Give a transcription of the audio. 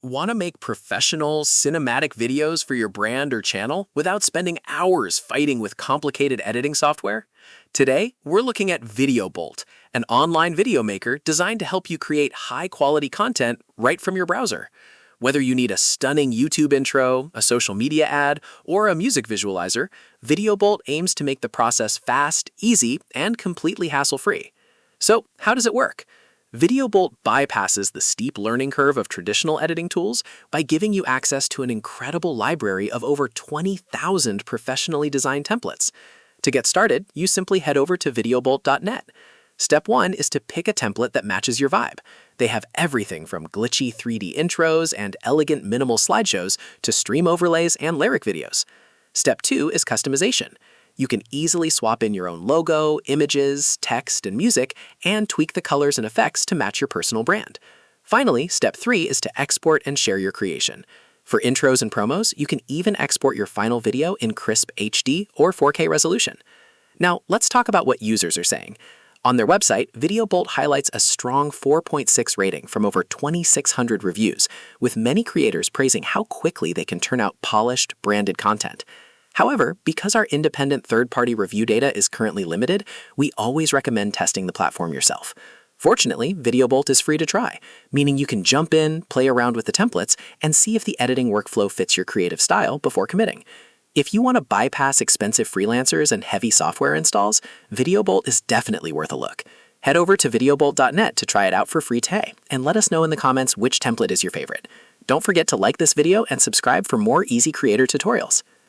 Want to make professional, cinematic videos for your brand or channel without spending hours fighting with complicated editing software? Today, we're looking at Videobolt, an online video maker designed to help you create high-quality content right from your browser. Whether you need a stunning YouTube intro, a social media ad, or a music visualizer, Videobolt aims to make the process fast, easy, and completely hassle-free. So, how does it work? Videobolt bypasses the steep learning curve of traditional editing tools by giving you access to an incredible library of over 20,000 professionally designed templates. To get started, you simply head over to videobolt.net. Step 1 is to pick a template that matches your vibe. They have everything from glitchy 3D intros and elegant minimal slideshows to stream overlays and lyric videos. Step 2 is customization. You can easily swap in your own logo, images, text, and music, and tweak the colors and effects to match your personal brand. Finally, step 3 is to export and share your creation. For intros and promos, you can even export your final video in crisp HD or 4K resolution. Now, let's talk about what users are saying. On their website, Videobolt highlights a strong 4.6 rating from over 2,600 reviews, with many creators praising how quickly they can turn out polished, branded content. However, because our independent third-party review data is currently limited, we always recommend testing the platform yourself. Fortunately, Videobolt is free to try, meaning you can jump in, play around with the templates, and see if the editing workflow fits your creative style before committing. If you want to bypass expensive freelancers and heavy software installs, Videobolt is definitely worth a look. Head over to videobolt.net to try it out for free today, and let us know in the comments which template is your favorite. Don't forget to like this video and subscribe for more easy creator tutorials.